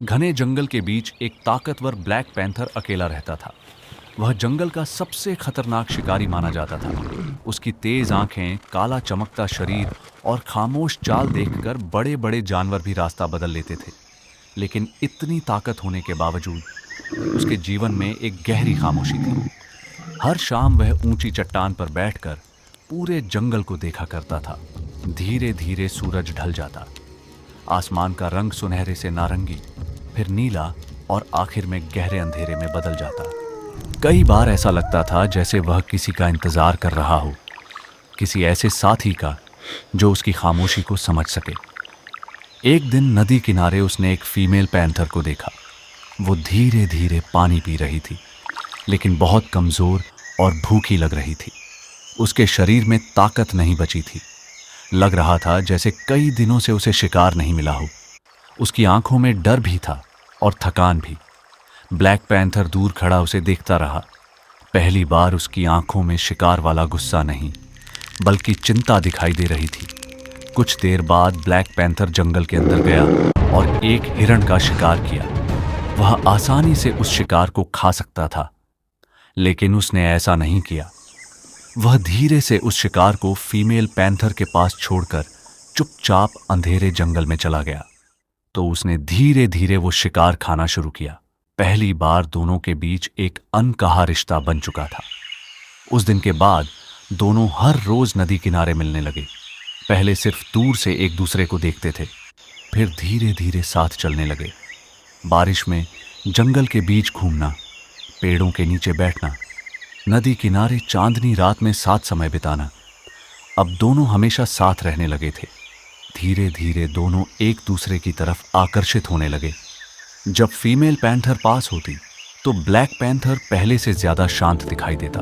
घने जंगल के बीच एक ताकतवर ब्लैक पैंथर अकेला रहता था। वह जंगल का सबसे खतरनाक शिकारी माना जाता था। उसकी तेज आंखें, काला चमकता शरीर और खामोश चाल देखकर बड़े बड़े जानवर भी रास्ता बदल लेते थे। लेकिन इतनी ताकत होने के बावजूद उसके जीवन में एक गहरी खामोशी थी। हर शाम वह ऊंची चट्टान पर बैठकर पूरे जंगल को देखा करता था। धीरे धीरे सूरज ढल जाता, आसमान का रंग सुनहरे से नारंगी, फिर नीला और आखिर में गहरे अंधेरे में बदल जाता। कई बार ऐसा लगता था जैसे वह किसी का इंतजार कर रहा हो, किसी ऐसे साथी का जो उसकी खामोशी को समझ सके। एक दिन नदी किनारे उसने एक फीमेल पैंथर को देखा। वो धीरे धीरे पानी पी रही थी, लेकिन बहुत कमजोर और भूखी लग रही थी। उसके शरीर में ताकत नहीं बची थी। लग रहा था जैसे कई दिनों से उसे शिकार नहीं मिला हो। उसकी आंखों में डर भी था और थकान भी। ब्लैक पैंथर दूर खड़ा उसे देखता रहा। पहली बार उसकी आंखों में शिकार वाला गुस्सा नहीं, बल्कि चिंता दिखाई दे रही थी। कुछ देर बाद ब्लैक पैंथर जंगल के अंदर गया और एक हिरण का शिकार किया। वह आसानी से उस शिकार को खा सकता था, लेकिन उसने ऐसा नहीं किया। वह धीरे से उस शिकार को फीमेल पैंथर के पास छोड़कर चुपचाप अंधेरे जंगल में चला गया। तो उसने धीरे धीरे वो शिकार खाना शुरू किया। पहली बार दोनों के बीच एक अनकहा रिश्ता बन चुका था। उस दिन के बाद दोनों हर रोज नदी किनारे मिलने लगे। पहले सिर्फ दूर से एक दूसरे को देखते थे, फिर धीरे धीरे साथ चलने लगे। बारिश में जंगल के बीच घूमना, पेड़ों के नीचे बैठना, नदी किनारे चांदनी रात में साथ समय बिताना। अब दोनों हमेशा साथ रहने लगे थे। धीरे धीरे दोनों एक दूसरे की तरफ आकर्षित होने लगे। जब फीमेल पैंथर पास होती तो ब्लैक पैंथर पहले से ज्यादा शांत दिखाई देता,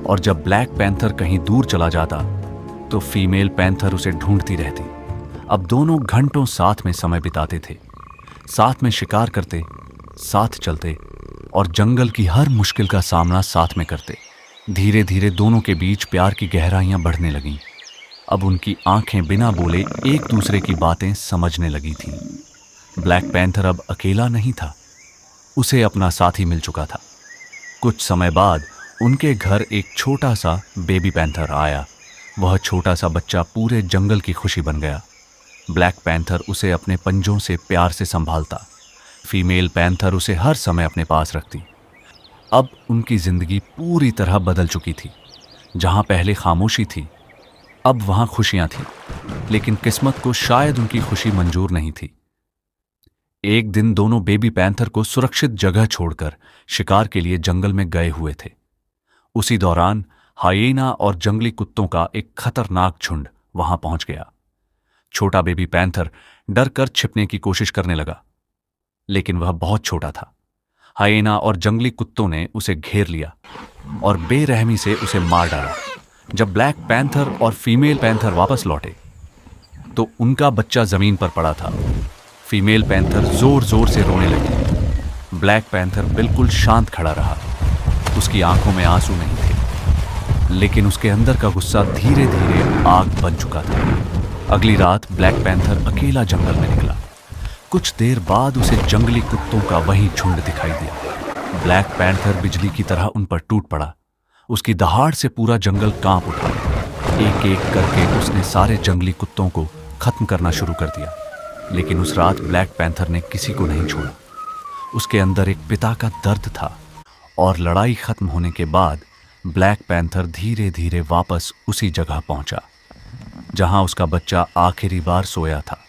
और जब ब्लैक पैंथर कहीं दूर चला जाता तो फीमेल पैंथर उसे ढूंढती रहती। अब दोनों घंटों साथ में समय बिताते थे, साथ में शिकार करते, साथ चलते और जंगल की हर मुश्किल का सामना साथ में करते। धीरे धीरे दोनों के बीच प्यार की गहराइयां बढ़ने लगीं। अब उनकी आंखें बिना बोले एक दूसरे की बातें समझने लगी थीं। ब्लैक पैंथर अब अकेला नहीं था, उसे अपना साथी मिल चुका था। कुछ समय बाद उनके घर एक छोटा सा बेबी पैंथर आया। वह छोटा सा बच्चा पूरे जंगल की खुशी बन गया। ब्लैक पैंथर उसे अपने पंजों से प्यार से संभालता। फीमेल पैंथर उसे हर समय अपने पास रखती। अब उनकी जिंदगी पूरी तरह बदल चुकी थी। जहां पहले खामोशी थी, अब वहां खुशियां थीं, लेकिन किस्मत को शायद उनकी खुशी मंजूर नहीं थी। एक दिन दोनों बेबी पैंथर को सुरक्षित जगह छोड़कर शिकार के लिए जंगल में गए हुए थे। उसी दौरान हाइएना और जंगली कुत्तों का एक खतरनाक झुंड वहां पहुंच गया। छोटा बेबी पैंथर डर कर छिपने की कोशिश करने लगा, लेकिन वह बहुत छोटा था। हाइएना और जंगली कुत्तों ने उसे घेर लिया और बेरहमी से उसे मार डाला। जब ब्लैक पैंथर और फीमेल पैंथर वापस लौटे तो उनका बच्चा जमीन पर पड़ा था। फीमेल पैंथर जोर जोर से रोने लगी। ब्लैक पैंथर बिल्कुल शांत खड़ा रहा। उसकी आंखों में आंसू नहीं थे, लेकिन उसके अंदर का गुस्सा धीरे धीरे आग बन चुका था। अगली रात ब्लैक पैंथर अकेला जंगल में निकला। कुछ देर बाद उसे जंगली कुत्तों का वही झुंड दिखाई दिया। ब्लैक पैंथर बिजली की तरह उन पर टूट पड़ा। उसकी दहाड़ से पूरा जंगल कांप उठा। एक एक करके उसने सारे जंगली कुत्तों को खत्म करना शुरू कर दिया, लेकिन उस रात ब्लैक पैंथर ने किसी को नहीं छोड़ा। उसके अंदर एक पिता का दर्द था, और लड़ाई खत्म होने के बाद ब्लैक पैंथर धीरे धीरे वापस उसी जगह पहुंचा जहां उसका बच्चा आखिरी बार सोया था।